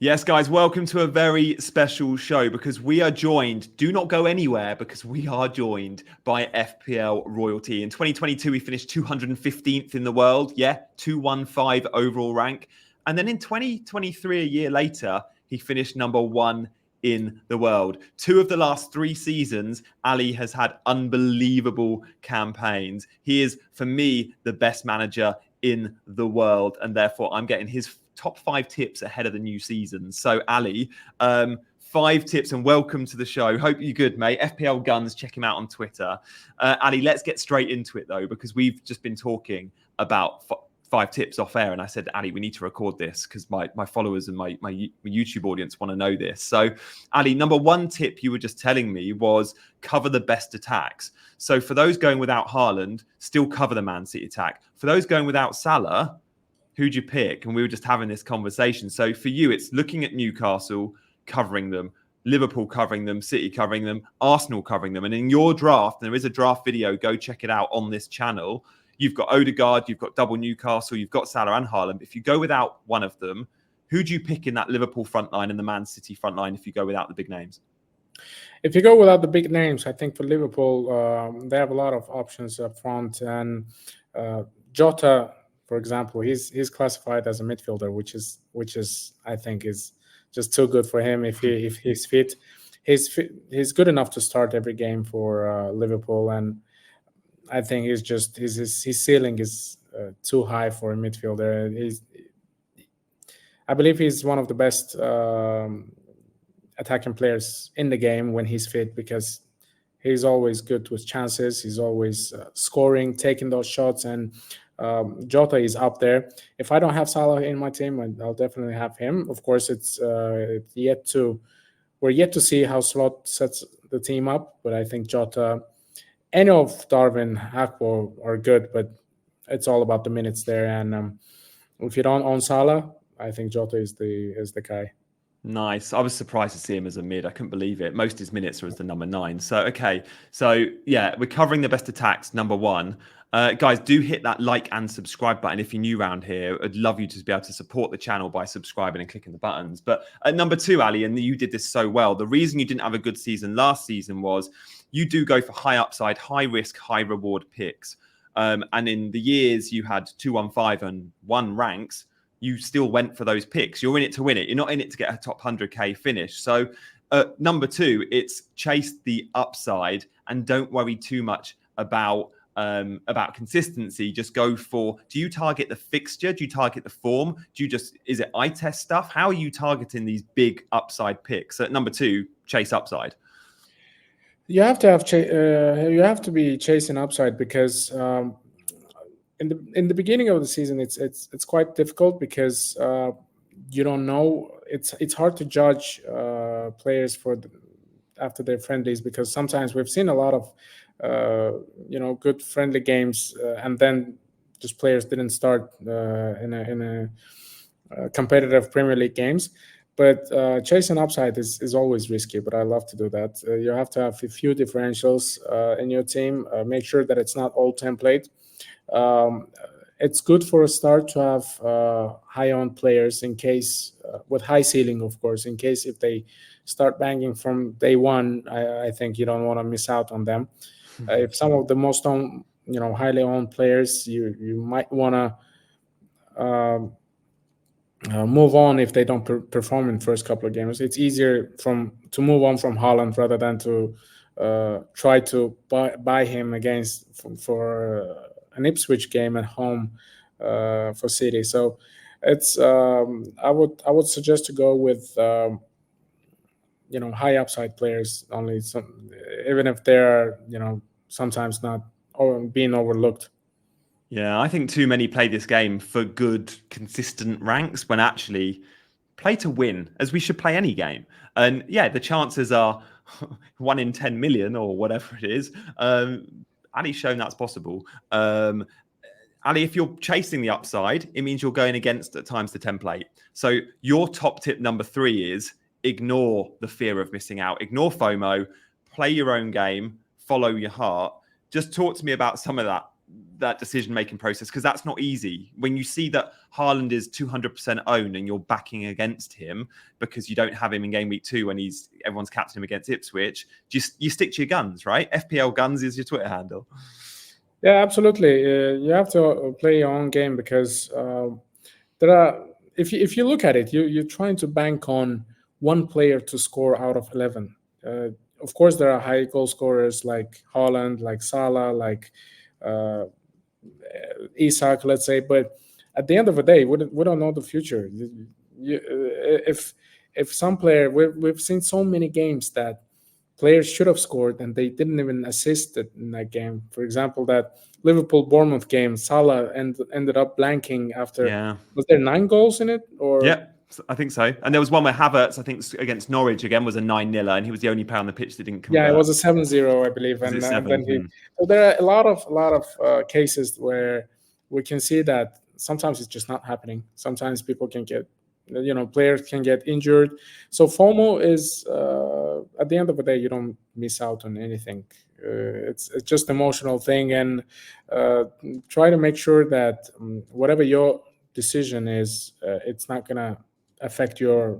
Yes, guys, welcome to a very special show because we are joined. Do not go anywhere because we are joined by FPL royalty. In 2022, we finished 215th in the world. Yeah, 215 overall rank. And then in 2023, a year later, he finished number 1 in the world. 2 of the last 3 seasons, Ali has had unbelievable campaigns. He is, for me, the best manager in the world. And therefore, I'm getting his top 5 tips ahead of the new season. So, Ali, 5 tips and welcome to the show. Hope you're good, mate. FPL Guns, check him out on Twitter. Ali, let's get straight into it, though, because we've just been talking about 5 tips off air. And I said, Ali, we need to record this because my followers and my YouTube audience want to know this. So, Ali, number 1 tip you were just telling me was cover the best attacks. So for those going without Haaland, still cover the Man City attack. For those going without Salah, who'd you pick? And we were just having this conversation. So for you, it's looking at Newcastle, covering them, Liverpool covering them, City covering them, Arsenal covering them. And in your draft, there is a draft video, go check it out on this channel. You've got Odegaard, you've got double Newcastle, you've got Salah and Haaland. If you go without one of them, who do you pick in that Liverpool front line and the Man City front line if you go without the big names? If you go without the big names, I think for Liverpool, they have a lot of options up front. And Jota, for example, he's classified as a midfielder, which is I think is just too good for him if he's fit. He's good enough to start every game for Liverpool, and I think his ceiling is too high for a midfielder. I believe he's one of the best attacking players in the game when he's fit, because he's always good with chances. He's always scoring, taking those shots, and Jota is up there. If I don't have Salah in my team, I'll definitely have him. Of course, we're yet to see how Slot sets the team up, but I think Jota, any of Darwin, Akpo are good, but it's all about the minutes there. And if you don't own Salah, I think Jota is the guy. Nice. I was surprised to see him as a mid. I couldn't believe it. Most of his minutes are as the number 9. So, okay. So, yeah, we're covering the best attacks, number 1. Guys, do hit that like and subscribe button if you're new around here. I'd love you to be able to support the channel by subscribing and clicking the buttons. But at number 2, Ali, and you did this so well, the reason you didn't have a good season last season was you do go for high upside, high risk, high reward picks. And in the years you had 215 and 1 ranks, you still went for those picks. You're in it to win it. You're not in it to get a top 100k finish. So number 2, it's chase the upside and don't worry too much about consistency. Just go for, do you target the fixture? Do you target the form? Is it eye test stuff? How are you targeting these big upside picks? So at number 2, chase upside. You have to be chasing upside because in the beginning of the season, it's quite difficult because you don't know. It's hard to judge players after their friendlies, because sometimes we've seen a lot of good friendly games, and then just players didn't start in a competitive Premier League games. But chasing upside is always risky, but I love to do that. You have to have a few differentials in your team. Make sure that it's not all template. It's good for a start to have high-owned players in case, with high ceiling, of course, in case if they start banging from day one, I think you don't want to miss out on them. If some of the most highly owned players, you might want to move on if they don't perform in the first couple of games. It's easier to move on from Haaland rather than to try to buy him for an Ipswich game at home for City. So it's I would suggest to go with high upside players only, even if they're sometimes not being overlooked. Yeah, I think too many play this game for good, consistent ranks when actually play to win, as we should play any game. And yeah, the chances are 1 in 10 million or whatever it is. Ali's shown that's possible. Ali, if you're chasing the upside, it means you're going against at times the template. So your top tip number 3 is ignore the fear of missing out. Ignore FOMO, play your own game, follow your heart. Just talk to me about some of that decision-making process, because that's not easy. When you see that Haaland is 200% owned and you're backing against him because you don't have him in game week 2 when everyone's captaining him against Ipswich, you stick to your guns, right? FPL Guns is your Twitter handle. Yeah, absolutely. You have to play your own game, because there are. If you look at it, you're trying to bank on one player to score out of 11. Of course, there are high goal scorers like Haaland, like Salah, like uh, Isak, let's say. But at the end of the day, we don't know the future. If some player, we've seen so many games that players should have scored and they didn't even assist it in that game. For example, that Liverpool Bournemouth game, Salah ended up blanking after. Was there 9 goals in it? Or yeah, I think so. And there was one where Havertz, I think against Norwich again, was a 9-0, and he was the only player on the pitch that didn't convert. Yeah, it was a 7-0, I believe. Was and it 7? then so there are a lot of cases where we can see that sometimes it's just not happening. Sometimes people can get, players can get injured. So FOMO is, at the end of the day, you don't miss out on anything. It's just emotional thing, and try to make sure that whatever your decision is, it's not gonna affect your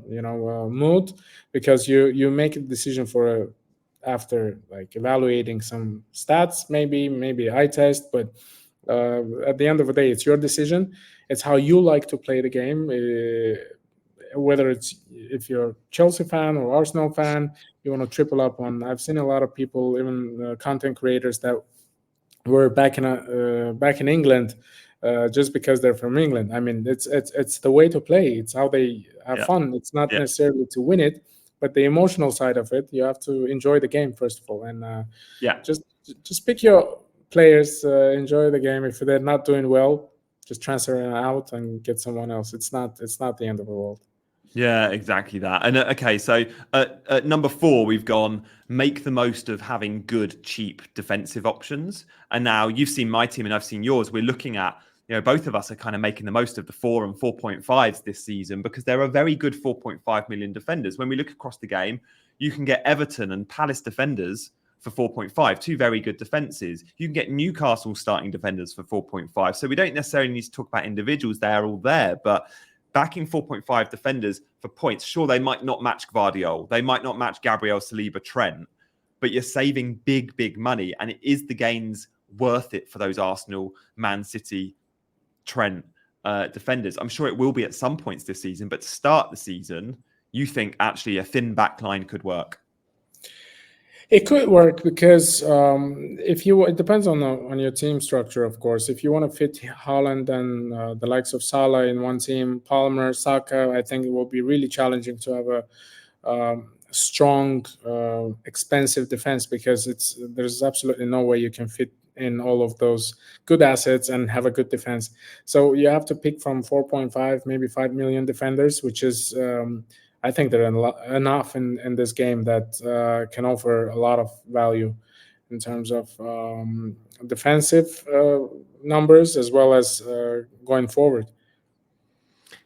mood, because you make a decision after like evaluating some stats, maybe eye test, but at the end of the day, it's your decision. It's how you like to play the game. Whether it's, if you're Chelsea fan or Arsenal fan, you want to triple up on. I've seen a lot of people, even content creators, that were back in England just because they're from England. I mean, it's the way to play. It's how they have fun. It's not necessarily to win it, but the emotional side of it. You have to enjoy the game first of all, and just pick your players. Enjoy the game. If they're not doing well, just transfer them out and get someone else. It's not the end of the world. Yeah, exactly that. And okay, so at number 4, we've gone make the most of having good, cheap defensive options. And now you've seen my team and I've seen yours. We're looking at, both of us are kind of making the most of the 4 and 4.5s this season, because there are very good 4.5 million defenders. When we look across the game, you can get Everton and Palace defenders for 4.5, 2 very good defenses. You can get Newcastle starting defenders for 4.5. So we don't necessarily need to talk about individuals. They're all there, but backing 4.5 defenders for points, sure, they might not match Gvardiol. They might not match Gabriel, Saliba, Trent, but you're saving big, big money. And it is the gains worth it for those Arsenal, Man City, Trent defenders. I'm sure it will be at some points this season, but to start the season, you think actually a thin back line could work? It could work, because it depends on your team structure, of course. If you want to fit Haaland and the likes of Salah in one team, Palmer, Saka, I think it will be really challenging to have a strong, expensive defense, because there's absolutely no way you can fit in all of those good assets and have a good defense. So you have to pick from 4.5, maybe 5 million defenders, which is I think they're enough in this game that can offer a lot of value in terms of defensive numbers, as well as going forward.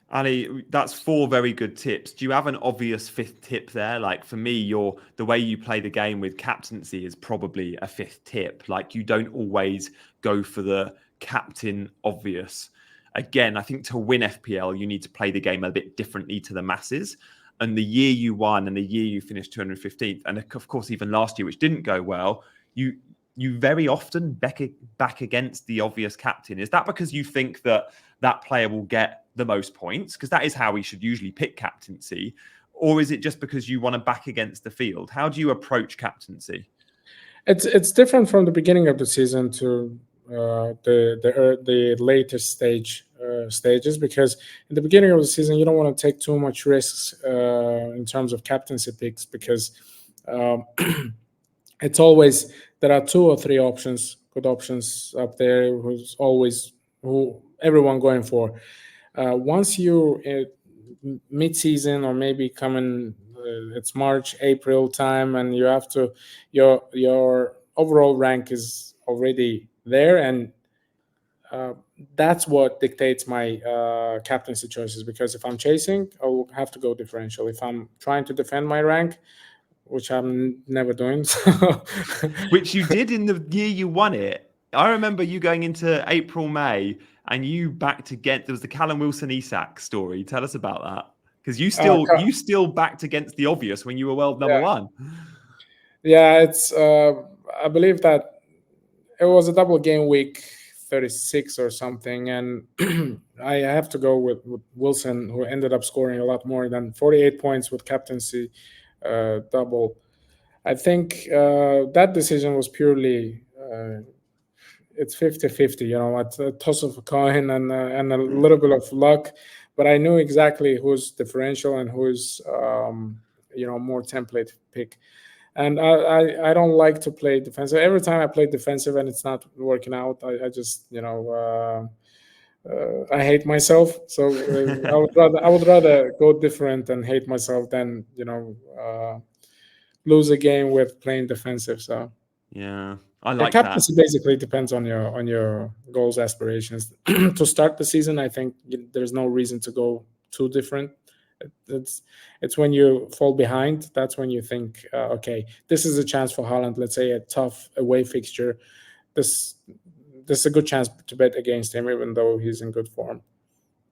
Ali, that's 4 very good tips. Do you have an obvious 5th tip there? Like for me, the way you play the game with captaincy is probably a 5th tip. Like you don't always go for the captain obvious. Again, I think to win FPL, you need to play the game a bit differently to the masses. And the year you won and the year you finished 215th, and of course, even last year, which didn't go well, you very often back against the obvious captain. Is that because you think that player will get the most points? Because that is how we should usually pick captaincy. Or is it just because you want to back against the field? How do you approach captaincy? It's different from the beginning of the season to the latest stages, because in the beginning of the season you don't want to take too much risks in terms of captaincy picks, because it's always, there are 2 or 3 good options up there who everyone going for. Once you mid-season, or maybe coming it's March, April time, and you have to your overall rank is already there, and that's what dictates my captaincy choices. Because if I'm chasing, I'll have to go differential. If I'm trying to defend my rank, which I'm never doing, which you did in the year you won it. I remember you going into April, May, and you backed against. There was the Callum Wilson Isak story. Tell us about that, because you still backed against the obvious when you were world number one. Yeah, it's. I believe that it was a double game week 36 or something, and I have to go with Wilson, who ended up scoring a lot more than 48 points with captaincy double. I think that decision was purely it's 50-50, it's a toss of a coin and a little bit of luck, but I knew exactly who's differential and who's more template pick. And I don't like to play defensive. Every time I play defensive and it's not working out, I just I hate myself. So I would rather go different and hate myself than lose a game with playing defensive. So yeah, I like captaincy that. basically depends on your goals, aspirations. To start the season, I think there's no reason to go too different. It's when you fall behind, that's when you think, okay, this is a chance for Haaland. Let's say a tough away fixture. This is a good chance to bet against him, even though he's in good form.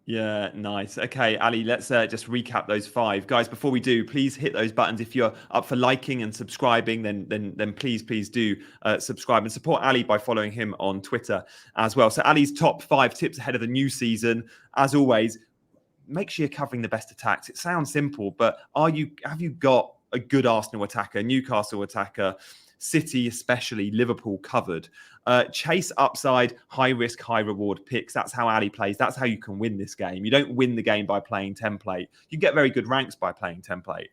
Yeah, nice. Okay, Ali, let's just recap those 5. Guys, before we do, please hit those buttons. If you're up for liking and subscribing, then please do subscribe and support Ali by following him on Twitter as well. So Ali's top 5 tips ahead of the new season. As always, make sure you're covering the best attacks. It sounds simple, but have you got a good Arsenal attacker, Newcastle attacker, City especially, Liverpool covered? Chase upside, high risk, high reward picks. That's how Ali plays. That's how you can win this game. You don't win the game by playing template. You get very good ranks by playing template.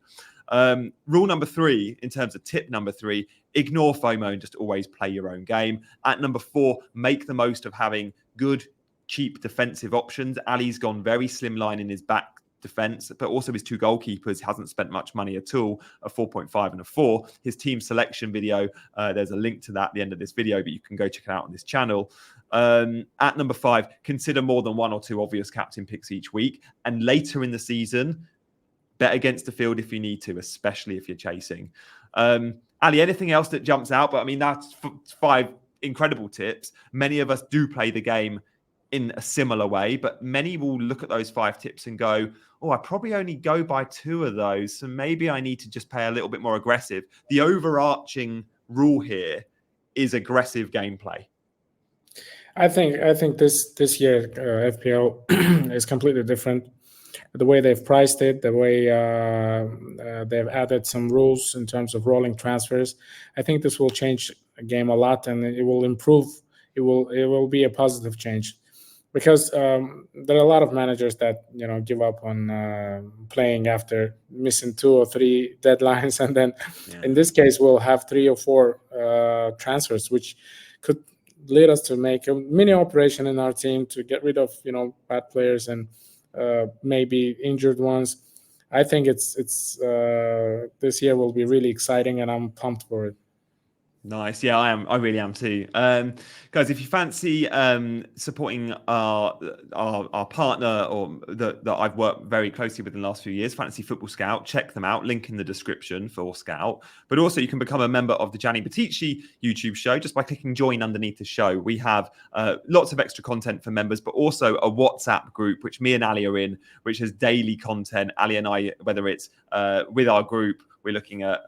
Rule number 3, in terms of tip number 3, ignore FOMO and just always play your own game. At number 4, make the most of having good, cheap defensive options. Ali's gone very slimline in his back defense, but also his 2 goalkeepers hasn't spent much money at all, a 4.5 and a 4. His team selection video, there's a link to that at the end of this video, but you can go check it out on this channel. At number 5, consider more than 1 or 2 obvious captain picks each week, and later in the season, bet against the field if you need to, especially if you're chasing. Ali, anything else that jumps out? But I mean, that's 5 incredible tips. Many of us do play the game in a similar way, but many will look at those 5 tips and go, oh, I probably only go by 2 of those, so maybe I need to just play a little bit more aggressive. The overarching rule here is aggressive gameplay. I think this year FPL is completely different. The way they've priced it, the way they've added some rules in terms of rolling transfers, I think this will change the game a lot, and it will improve. It will be a positive change. Because there are a lot of managers that give up on playing after missing 2 or 3 deadlines, and then in this case we'll have 3 or 4 transfers, which could lead us to make a mini operation in our team to get rid of bad players and maybe injured ones. I think it's this year will be really exciting, and I'm pumped for it. Nice. Yeah, I am. I really am too. Guys, if you fancy supporting our partner or that I've worked very closely with in the last few years, Fantasy Football Scout, check them out. Link in the description for Scout. But also you can become a member of the Gianni Battici YouTube show just by clicking join underneath the show. We have lots of extra content for members, but also a WhatsApp group, which me and Ali are in, which has daily content. Ali and I, whether it's with our group, we're looking at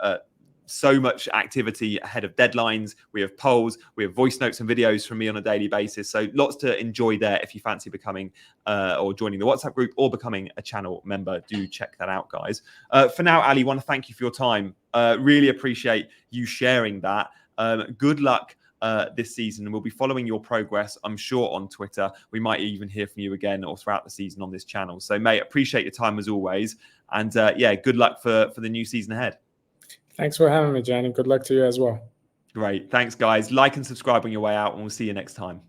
so much activity ahead of deadlines. We have polls, we have voice notes and videos from me on a daily basis. So lots to enjoy there. If you fancy becoming or joining the WhatsApp group or becoming a channel member, do check that out, guys. For now, Ali, want to thank you for your time. Really appreciate you sharing that. Good luck this season, and we'll be following your progress, I'm sure, on Twitter. We might even hear from you again or throughout the season on this channel. So, mate, appreciate your time as always. And yeah, good luck for the new season ahead. Thanks for having me, Jan, and good luck to you as well. Great. Thanks, guys. Like and subscribe on your way out, and we'll see you next time.